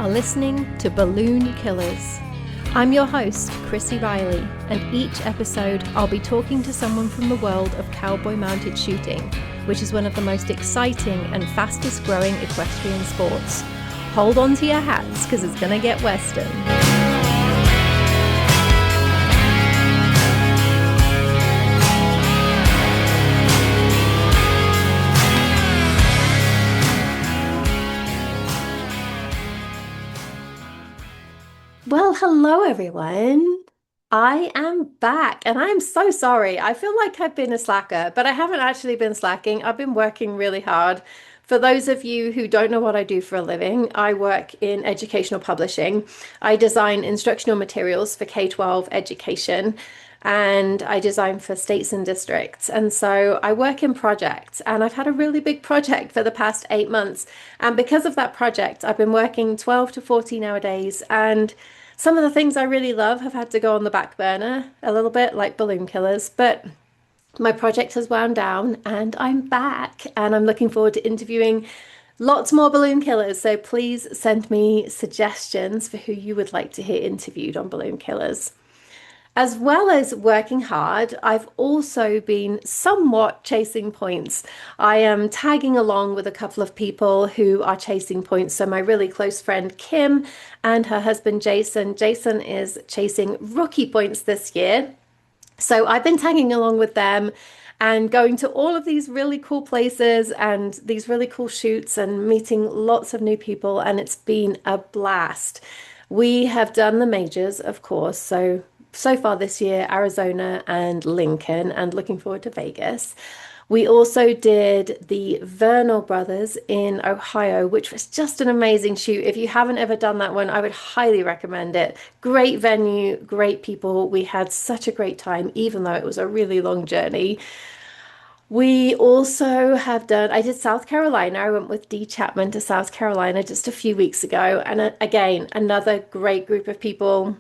are listening to Balloon Killers. I'm your host, Chrissy Riley, and each episode I'll be talking to someone from the world of cowboy mounted shooting, which is one of the most exciting and fastest growing equestrian sports. Hold on to your hats because it's going to get western. Well, hello everyone. I am back and I'm so sorry. I feel like I've been a slacker, but I haven't actually been slacking. I've been working really hard. For those of you who don't know what I do for a living, I work in educational publishing. I design instructional materials for K-12 education and I design for states and districts. And so I work in projects and I've had a really big project for the past 8 months. And because of that project, I've been working 12 to 14 hour days, and some of the things I really love have had to go on the back burner a little bit, like Balloon Killers, but my project has wound down and I'm back and I'm looking forward to interviewing lots more Balloon Killers. So please send me suggestions for who you would like to hear interviewed on Balloon Killers. As well as working hard, I've also been somewhat chasing points. I am tagging along with a couple of people who are chasing points. So my really close friend Kim and her husband Jason. Jason is chasing rookie points this year. So I've been tagging along with them and going to all of these really cool places and these really cool shoots and meeting lots of new people, and it's been a blast. We have done the majors, of course, so far this year, Arizona and Lincoln, and looking forward to Vegas. We also did the Vernal Brothers in Ohio, which was just an amazing shoot. If you haven't ever done that one, I would highly recommend it. Great venue, great people. We had such a great time, even though it was a really long journey. We also have done, I did South Carolina. I went with Dee Chapman to South Carolina just a few weeks ago. And again, another great group of people.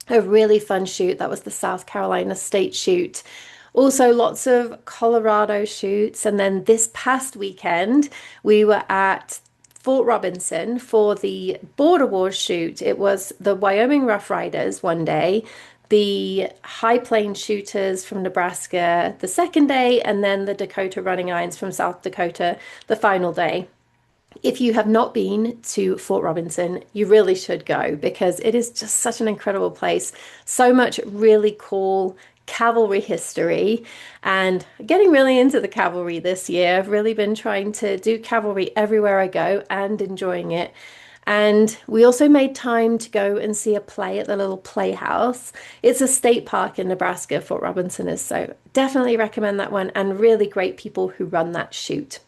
A really fun shoot. That was the South Carolina state shoot. Also, lots of Colorado shoots. And then this past weekend, we were at Fort Robinson for the Border Wars shoot. It was the Wyoming Rough Riders one day, the High Plains Shooters from Nebraska the second day, and then the Dakota Running Irons from South Dakota the final day. If you have not been to Fort Robinson, you really should go because it is just such an incredible place. So much really cool cavalry history, and getting really into the cavalry this year. I've really been trying to do cavalry everywhere I go and enjoying it. And we also made time to go and see a play at the little playhouse. It's a state park in Nebraska, Fort Robinson is, so definitely recommend that one, and really great people who run that shoot.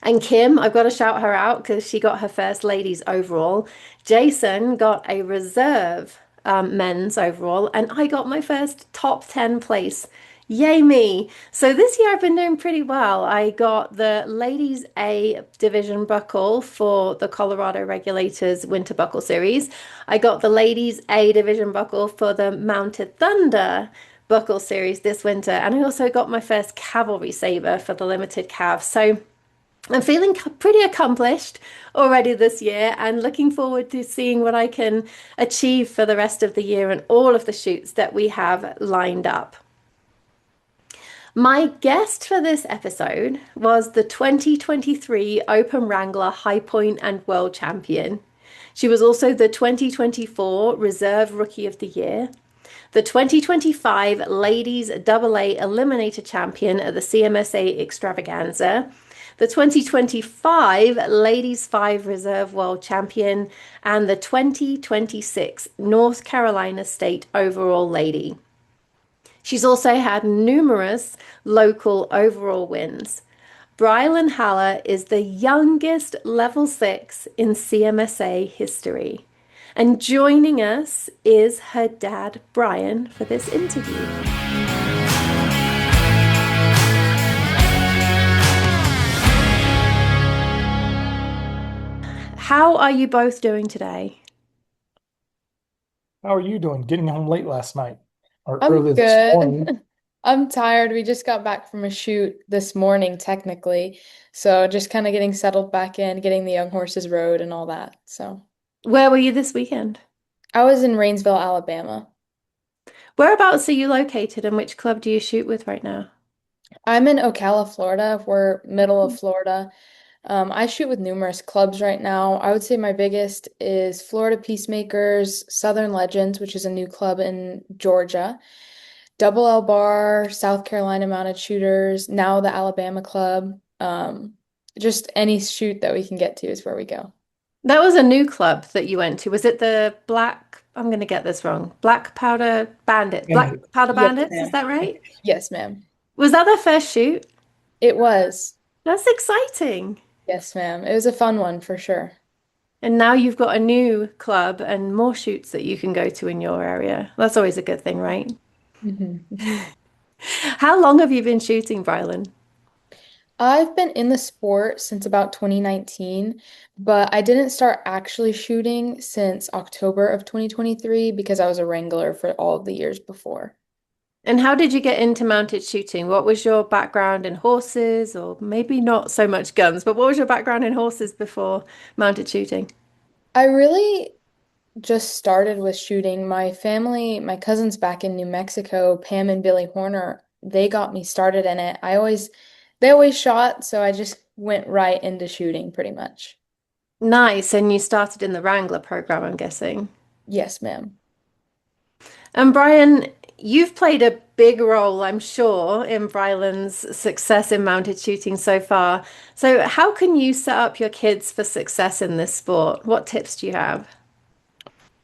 And Kim, I've got to shout her out because she got her first ladies overall. Jason got a reserve men's overall, and I got my first top 10 place. Yay me. So this year I've been doing pretty well. I got the ladies A division buckle for the Colorado Regulators Winter Buckle Series. I got the ladies A division buckle for the Mounted Thunder Buckle Series this winter. And I also got my first cavalry saber for the limited cav. So I'm feeling pretty accomplished already this year and looking forward to seeing what I can achieve for the rest of the year and all of the shoots that we have lined up. My guest for this episode was the 2023 Open Wrangler High Point and World Champion. She was also the 2024 Reserve Rookie of the Year, the 2025 Ladies AA Eliminator Champion at the CMSA Extravaganza, the 2025 Ladies 5 Reserve World Champion, and the 2026 North Carolina State Overall Lady. She's also had numerous local overall wins. Brylen Haller is the youngest level 6 in CMSA history. And joining us is her dad, Brian, for this interview. How are you both doing today? How are you doing? Getting home late last night or I'm early this morning. good. I'm tired. We just got back from a shoot this morning, technically. So just kind of getting settled back in, getting the young horses rode and all that. So Where were you this weekend? I was in Rainsville, Alabama. Whereabouts are you located and which club do you shoot with right now? I'm in Ocala, Florida. We're middle of Florida. I shoot with numerous clubs right now. I would say my biggest is Florida Peacemakers, Southern Legends, which is a new club in Georgia, Double L Bar, South Carolina Mounted Shooters, now the Alabama Club. Just any shoot that we can get to is where we go. That was a new club that you went to. Was it the I'm going to get this wrong. Black Powder Bandits. Black And Powder Yes, Bandits, is ma'am. that right? Yes, ma'am. Was that their first shoot? It was. That's exciting. Yes, ma'am. It was a fun one for sure. And now you've got a new club and more shoots that you can go to in your area. That's always a good thing, right? Mhm. How long have you been shooting, Brylen? I've been in the sport since about 2019, but I didn't start actually shooting since October of 2023 because I was a wrangler for all of the years before. And how did you get into mounted shooting? What was your background in horses, or maybe not so much guns, but what was your background in horses before mounted shooting? I really just started with shooting. My family, my cousins back in New Mexico, Pam and Billy Horner, they got me started in it. They always shot, so I just went right into shooting pretty much. Nice. And you started in the Wrangler program, I'm guessing. Yes, ma'am. And Brian, you've played a big role, I'm sure, in Brylen's success in mounted shooting so far. So, how can you set up your kids for success in this sport? What tips do you have?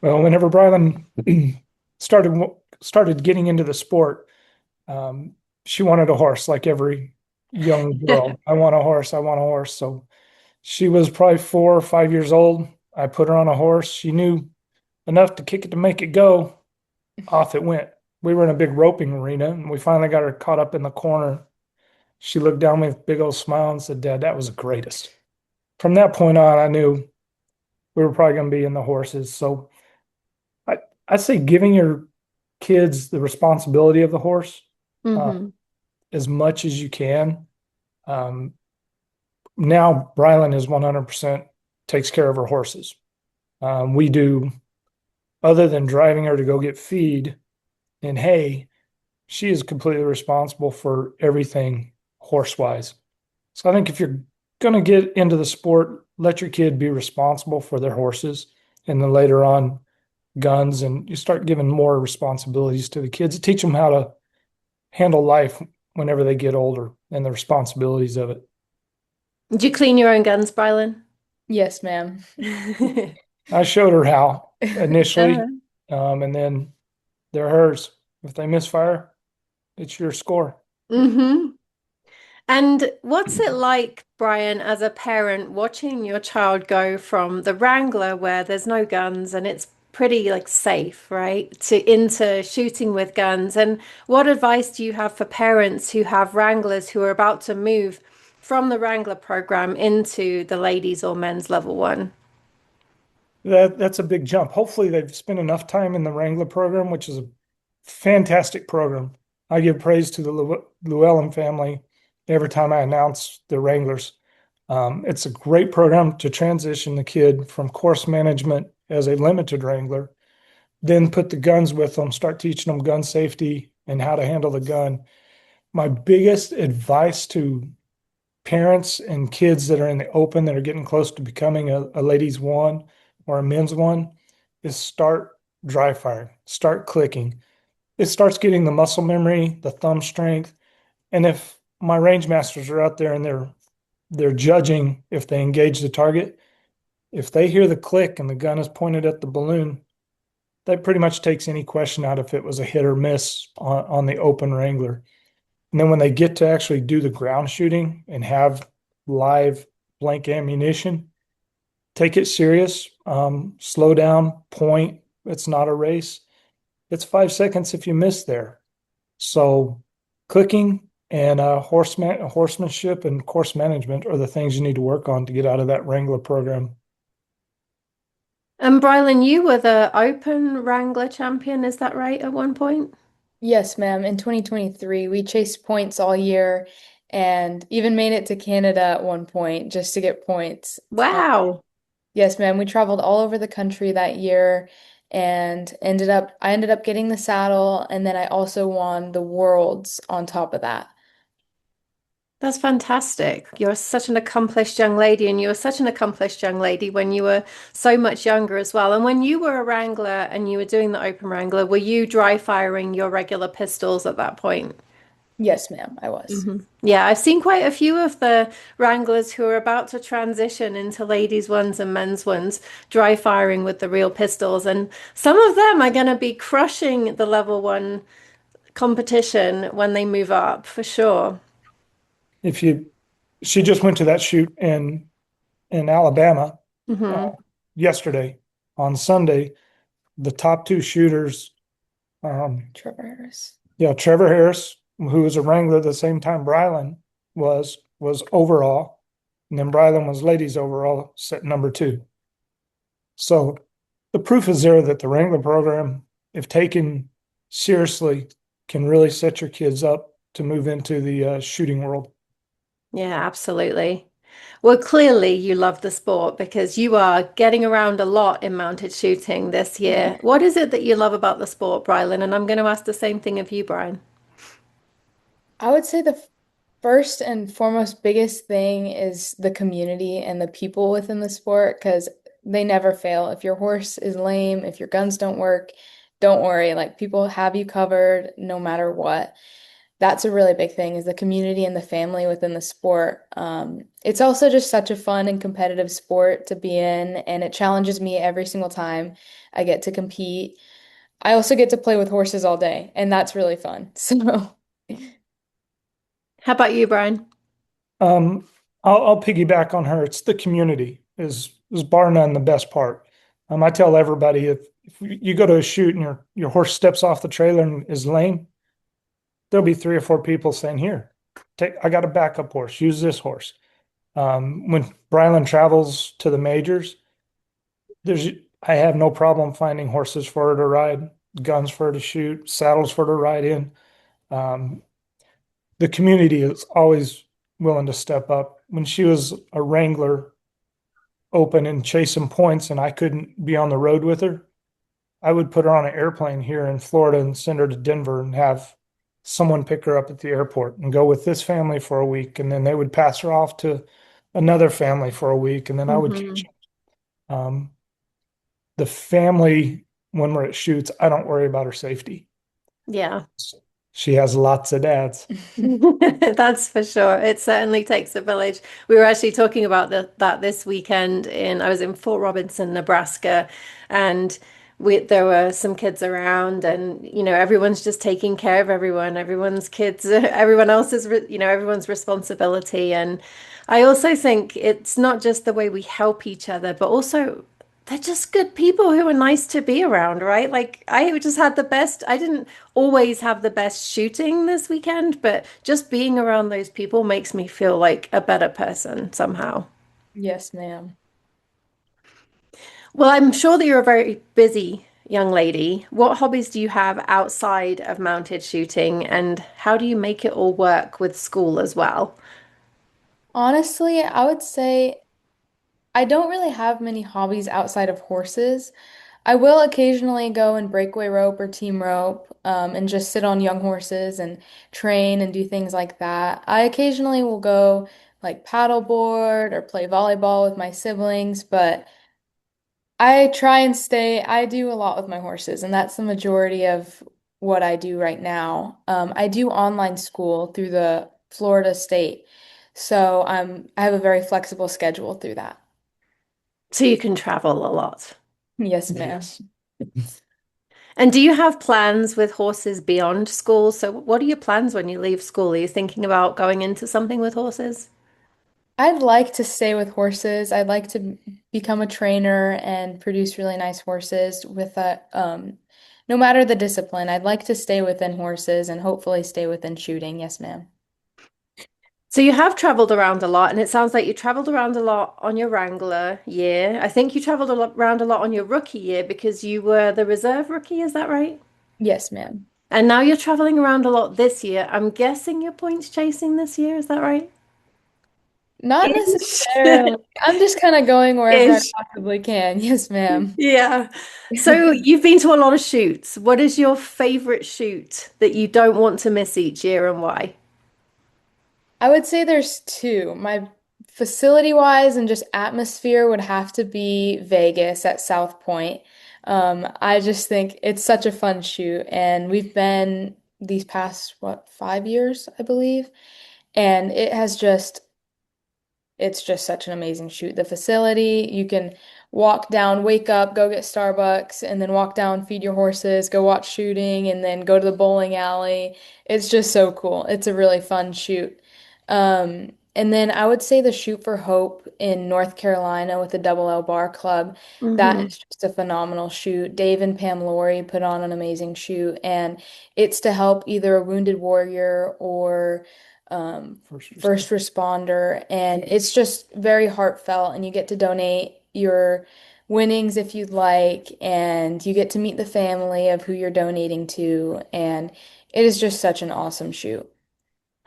well, whenever Brylen started getting into the sport, she wanted a horse like every young girl. I want a horse. I want a horse. So she was probably 4 or 5 years old. I put her on a horse. She knew enough to kick it to make it go. Off it went. We were in a big roping arena, and we finally got her caught up in the corner. She looked down with a big old smile and said, "Dad, that was the greatest." From that point on, I knew we were probably going to be in the horses. So I, I'd say giving your kids the responsibility of the horse uh, Hmm. as much as you can. Um, Now, Brylen is 100% takes care of her horses. We do, other than driving her to go get feed and hay, she is completely responsible for everything horse wise. So I think if you're going to get into the sport, let your kid be responsible for their horses. And then later on, guns, and you start giving more responsibilities to the kids. Teach them how to handle life whenever they get older and the responsibilities of it. Do you clean your own guns, Brylen? Yes, ma'am. I showed her how initially, Uh-huh. and then they're hers. If they misfire, it's your score. Hmm. And what's it like, Brian, as a parent, watching your child go from the Wrangler where there's no guns and it's pretty like safe, right, to into shooting with guns? And what advice do you have for parents who have Wranglers who are about to move from the Wrangler program into the ladies or men's level one? That's a big jump. Hopefully, they've spent enough time in the Wrangler program, which is a fantastic program. I give praise to the Llewellyn family every time I announce the Wranglers. It's a great program to transition the kid from course management as a limited Wrangler, then put the guns with them, start teaching them gun safety and how to handle the gun. My biggest advice to parents and kids that are in the open that are getting close to becoming a ladies one or a men's one is start dry firing, start clicking. It starts getting the muscle memory, the thumb strength. And if my range masters are out there and they're judging if they engage the target, if they hear the click and the gun is pointed at the balloon, that pretty much takes any question out if it was a hit or miss on the open Wrangler. And then when they get to actually do the ground shooting and have live blank ammunition, take it serious, slow down, point. It's not a race. It's 5 seconds if you miss there. So clicking and horsemanship and course management are the things you need to work on to get out of that Wrangler program. And Brylen, you were the Open Wrangler champion, is that right, at one point? Yes, ma'am. In 2023, we chased points all year and even made it to Canada at one point just to get points. Wow. Yes, ma'am. We traveled all over the country that year and I ended up getting the saddle and then I also won the worlds on top of that. That's fantastic. You're such an accomplished young lady, and you were such an accomplished young lady when you were so much younger as well. And when you were a wrangler and you were doing the open wrangler, were you dry firing your regular pistols at that point? Yes, ma'am, I was. Yeah, I've seen quite a few of the wranglers who are about to transition into ladies' ones and men's ones, dry firing with the real pistols. And some of them are going to be crushing the level one competition when they move up, for sure. If you, she just went to that shoot in Alabama uh, Hmm. yesterday. On Sunday, the top two shooters, um, Trevor Harris. yeah, Trevor Harris, who was a Wrangler at the same time Brylen was overall, and then Brylen was ladies overall, set number two. So the proof is there that the Wrangler program, if taken seriously, can really set your kids up to move into the shooting world. Yeah, absolutely. Well, clearly you love the sport because you are getting around a lot in mounted shooting this year. What is it that you love about the sport, Brylan? And I'm going to ask the same thing of you, Brian. I would say the first and foremost biggest thing is the community and the people within the sport because they never fail. If your horse is lame, if your guns don't work, don't worry. Like people have you covered no matter what. That's a really big thing is the community and the family within the sport. It's also just such a fun and competitive sport to be in, and it challenges me every single time I get to compete. I also get to play with horses all day, and that's really fun. So. How about you, Brian? Um, I'll piggyback on her. It's the community is bar none the best part. I tell everybody if you go to a shoot and your horse steps off the trailer and is lame, there'll be three or four people saying, "Here, take. I got a backup horse. Use this horse." When Brylan travels to the majors, there's I have no problem finding horses for her to ride, guns for her to shoot, saddles for her to ride in. Um, the community is always willing to step up. When she was a wrangler open and chasing points and I couldn't be on the road with her, I would put her on an airplane here in Florida and send her to Denver and have someone pick her up at the airport and go with this family for a week. And then they would pass her off to another family for a week. And then I would catch Hmm. her. The family, when we're at shoots, I don't worry about her safety. Yeah. She has lots of dads. That's for sure. It certainly takes a village. We were actually talking about that this weekend I was in Fort Robinson, Nebraska, and there were some kids around and everyone's just taking care of everyone, everyone's kids, everyone else's, everyone's responsibility. And I also think it's not just the way we help each other, but also they're just good people who are nice to be around, right? Like I just had the best. I didn't always have the best shooting this weekend, but just being around those people makes me feel like a better person somehow. Yes, ma'am. Well, I'm sure that you're a very busy young lady. What hobbies do you have outside of mounted shooting, and how do you make it all work with school as well? Honestly, I would say I don't really have many hobbies outside of horses. I will occasionally go and breakaway rope or team rope, and just sit on young horses and train and do things like that. I occasionally will go like paddleboard or play volleyball with my siblings, but I do a lot with my horses, and that's the majority of what I do right now. I do online school through the Florida state, so I have a very flexible schedule through that. So you can travel a lot. Yes, ma'am. Yes. And do you have plans with horses beyond school? So what are your plans when you leave school? Are you thinking about going into something with horses? I'd like to stay with horses. I'd like to become a trainer and produce really nice horses with no matter the discipline, I'd like to stay within horses and hopefully stay within shooting. Yes, ma'am. So you have traveled around a lot, and it sounds like you traveled around a lot on your Wrangler year. I think you traveled around a lot on your rookie year because you were the reserve rookie, is that right? Yes, ma'am. And now you're traveling around a lot this year. I'm guessing you're points chasing this year, is that right? Not Ish. necessarily. I'm just kind of going wherever I Ish. possibly can. Yes, ma'am. Yeah. So you've been to a lot of shoots. What is your favorite shoot that you don't want to miss each year and why? I would say there's two. My facility wise and just atmosphere would have to be Vegas at South Point. I just think it's such a fun shoot, and we've been these past, what, 5 years, I believe, and it's just such an amazing shoot. The facility, you can walk down, wake up, go get Starbucks, and then walk down, feed your horses, go watch shooting, and then go to the bowling alley. It's just so cool. It's a really fun shoot. And then I would say the Shoot for Hope in North Carolina with the Double L Bar Club. That Hmm. is just a phenomenal shoot. Dave and Pam Laurie put on an amazing shoot, and it's to help either a wounded warrior or First responder. first responder, and it's just very heartfelt, and you get to donate your winnings if you'd like, and you get to meet the family of who you're donating to, and it is just such an awesome shoot.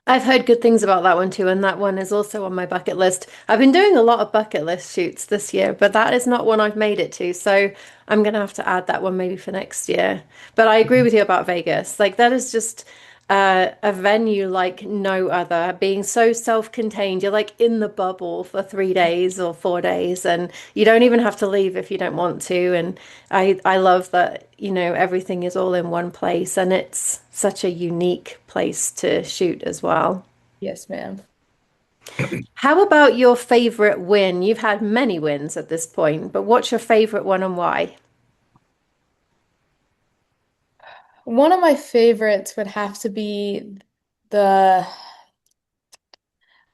I've heard good things about that one too, and that one is also on my bucket list. I've been doing a lot of bucket list shoots this year, but that is not one I've made it to, so I'm gonna have to add that one maybe for next year. But I agree with you about Vegas. Like that is just a venue like no other, being so self-contained. You're like in the bubble for 3 days or 4 days, and you don't even have to leave if you don't want to. And I love that, everything is all in one place, and it's such a unique place to shoot as well. Yes, ma'am. How about your favorite win? You've had many wins at this point, but what's your favorite one and why? One of my favorites would have to be the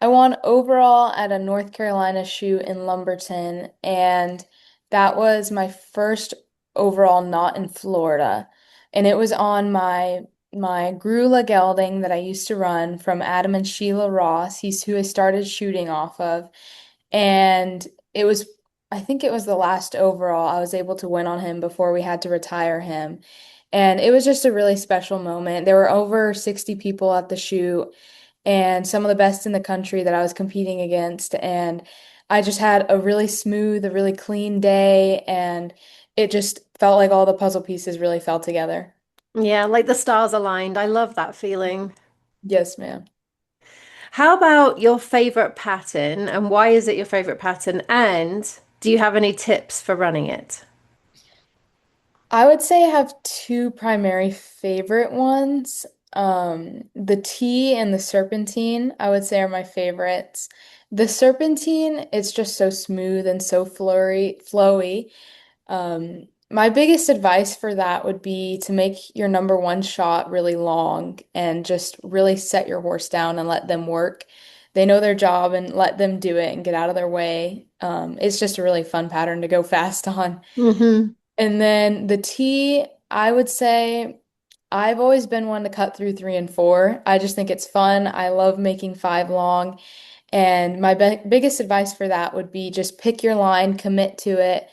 I won overall at a North Carolina shoot in Lumberton, and that was my first overall not in Florida. And it was on my Grula gelding that I used to run from Adam and Sheila Ross. He's who I started shooting off of. And it was, I think it was the last overall I was able to win on him before we had to retire him. And it was just a really special moment. There were over 60 people at the shoot and some of the best in the country that I was competing against. And I just had a really smooth, a really clean day, and it just felt like all the puzzle pieces really fell together. Yeah, like the stars aligned. I love that feeling. Yes, ma'am. How about your favorite pattern and why is it your favorite pattern? And do you have any tips for running it? I would say I have two primary favorite ones. The T and the Serpentine, I would say are my favorites. The Serpentine, it's just so smooth and so flowy. My biggest advice for that would be to make your number one shot really long and just really set your horse down and let them work. They know their job and let them do it and get out of their way. It's just a really fun pattern to go fast on. Hmm. And then the T, I would say I've always been one to cut through 3 and 4. I just think it's fun. I love making 5 long. And my biggest advice for that would be just pick your line, commit to it,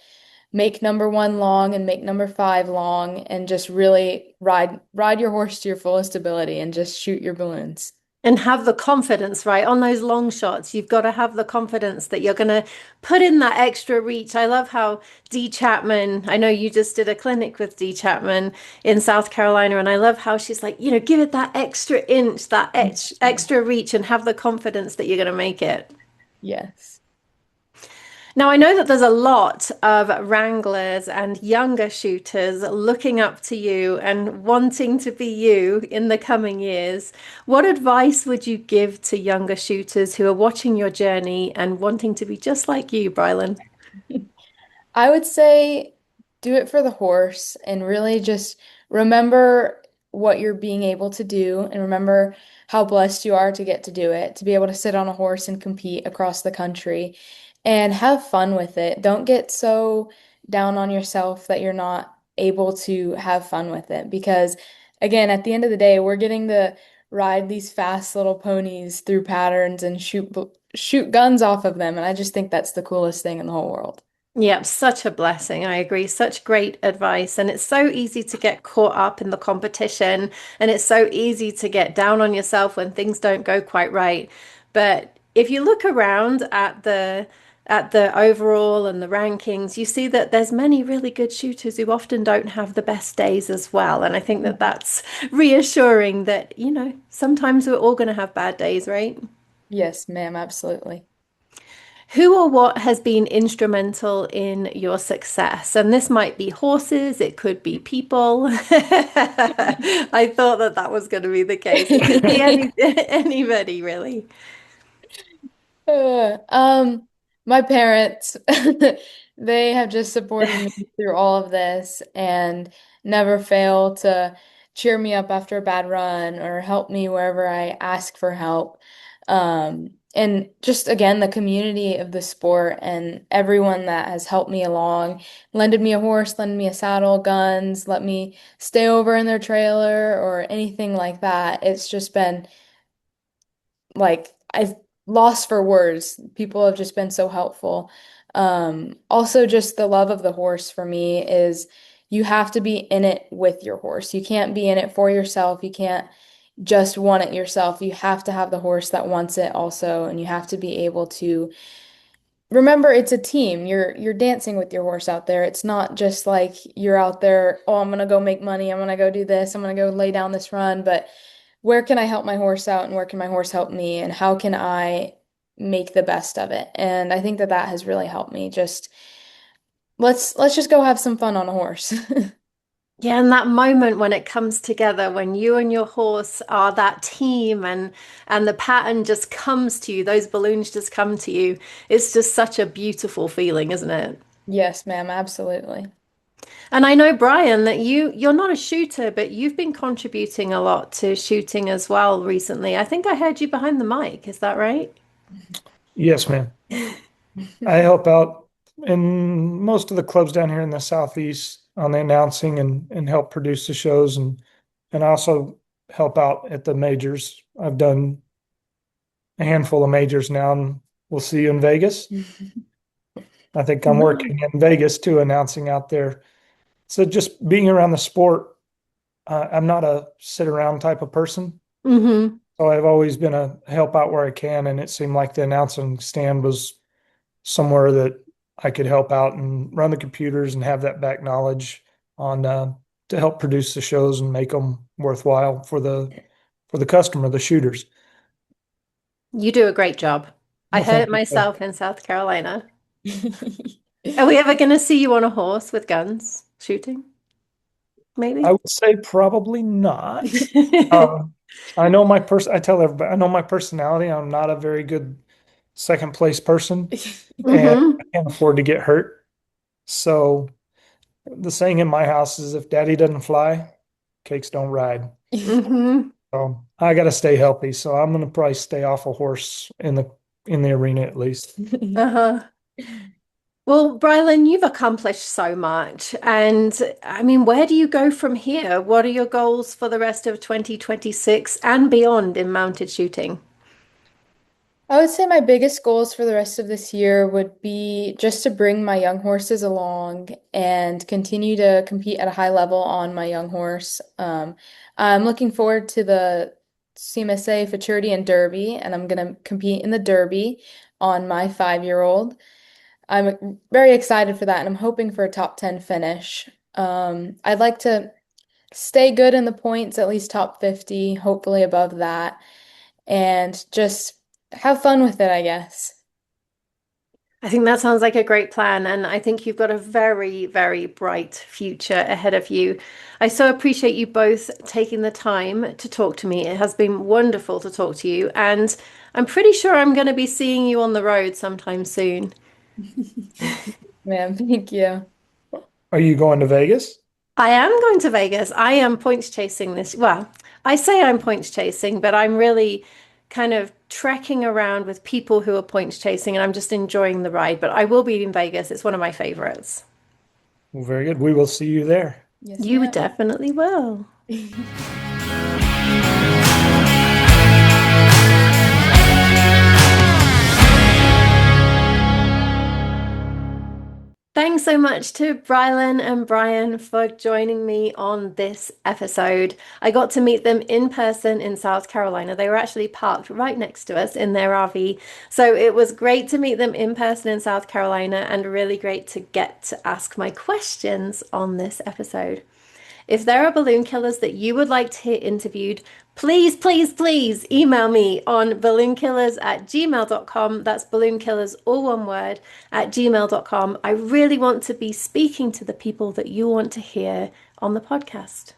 make number one long and make number 5 long, and just really ride your horse to your fullest ability and just shoot your balloons. And have the confidence, right? On those long shots, you've got to have the confidence that you're going to put in that extra reach. I love how Dee Chapman, I know you just did a clinic with Dee Chapman in South Carolina, and I love how she's like, give it that extra inch, that extra reach, and have the confidence that you're going to make it. Yes. Now, I know that there's a lot of wranglers and younger shooters looking up to you and wanting to be you in the coming years. What advice would you give to younger shooters who are watching your journey and wanting to be just like you, Brylen? I would say do it for the horse and really just remember what you're being able to do and remember how blessed you are to get to do it, to be able to sit on a horse and compete across the country and have fun with it. Don't get so down on yourself that you're not able to have fun with it because, again, at the end of the day, we're getting to ride these fast little ponies through patterns and shoot guns off of them, and I just think that's the coolest thing in the whole world. Yeah, such a blessing. I agree. Such great advice. And it's so easy to get caught up in the competition, and it's so easy to get down on yourself when things don't go quite right. But if you look around at the overall and the rankings, you see that there's many really good shooters who often don't have the best days as well. And I think that that's reassuring that, sometimes we're all going to have bad days, right? Yes, ma'am, absolutely. Who or what has been instrumental in your success? And this might be horses, it could be people. I thought that that was going to be the case. It could be anybody, really. Uh, um, my parents, they have just supported me through all of this and never fail to cheer me up after a bad run or help me wherever I ask for help. And just again, the community of the sport and everyone that has helped me along, lended me a horse, lended me a saddle, guns, let me stay over in their trailer or anything like that. It's just been like I've lost for words. People have just been so helpful. Also just the love of the horse for me is you have to be in it with your horse. You can't be in it for yourself. You can't just want it yourself. You have to have the horse that wants it also, and you have to be able to remember it's a team. You're dancing with your horse out there. It's not just like you're out there, oh, I'm gonna go make money, I'm gonna go do this, I'm gonna go lay down this run, but where can I help my horse out and where can my horse help me and how can I make the best of it? And I think that that has really helped me. Just let's just go have some fun on a horse. Yeah, and that moment when it comes together, when you and your horse are that team and the pattern just comes to you, those balloons just come to you. It's just such a beautiful feeling, isn't it? Yes, ma'am, absolutely. And I know, Brian, that you're not a shooter, but you've been contributing a lot to shooting as well recently. I think I heard you behind the mic. Is that right? Yes, ma'am. I help out in most of the clubs down here in the southeast on the announcing and help produce the shows and I also help out at the majors. I've done a handful of majors now, and we'll see you in Vegas. I think I'm Nice. working in Vegas too, announcing out there. So just being around the sport, I'm not a sit around type of person. Mm-hmm. So I've always been a help out where I can, and it seemed like the announcing stand was somewhere that I could help out and run the computers and have that back knowledge on to help produce the shows and make them worthwhile for the customer, the shooters. You do a great job. I Well, heard thank it you, sir. myself in South Carolina. Are we ever going to see you on a horse with guns shooting? I Maybe. would say probably not. Um, I know my person. I tell everybody I know my personality. I'm not a very good second place person, and Mm-hmm. I can't afford to get hurt. So the saying in my house is, if Daddy doesn't fly, cakes don't ride. Mm-hmm. So I got to stay healthy. So I'm gonna probably stay off a horse in the arena at least. Uh-huh. Well, Brylen, you've accomplished so much. And I mean, where do you go from here? What are your goals for the rest of 2026 and beyond in mounted shooting? I would say my biggest goals for the rest of this year would be just to bring my young horses along and continue to compete at a high level on my young horse. I'm looking forward to the CMSA Futurity and Derby, and I'm going to compete in the Derby on my 5-year-old. I'm very excited for that, and I'm hoping for a top 10 finish. I'd like to stay good in the points, at least top 50, hopefully above that, and just have fun with it, I guess. I think that sounds like a great plan, and I think you've got a very, very bright future ahead of you. I so appreciate you both taking the time to talk to me. It has been wonderful to talk to you, and I'm pretty sure I'm going to be seeing you on the road sometime soon. Ma'am, thank you. Are you going to Vegas? I am going to Vegas. I am points chasing this. Well, I say I'm points chasing, but I'm really kind of trekking around with people who are points chasing and I'm just enjoying the ride. But I will be in Vegas. It's one of my favorites. Well, very good. We will see you there. Yes, You ma'am. definitely will. Thanks so much to Brylen and Brian for joining me on this episode. I got to meet them in person in South Carolina. They were actually parked right next to us in their RV. So it was great to meet them in person in South Carolina and really great to get to ask my questions on this episode. If there are balloon killers that you would like to hear interviewed, please, please, please email me on balloonkillers@gmail.com. That's balloonkillers, all one word, at gmail.com. I really want to be speaking to the people that you want to hear on the podcast.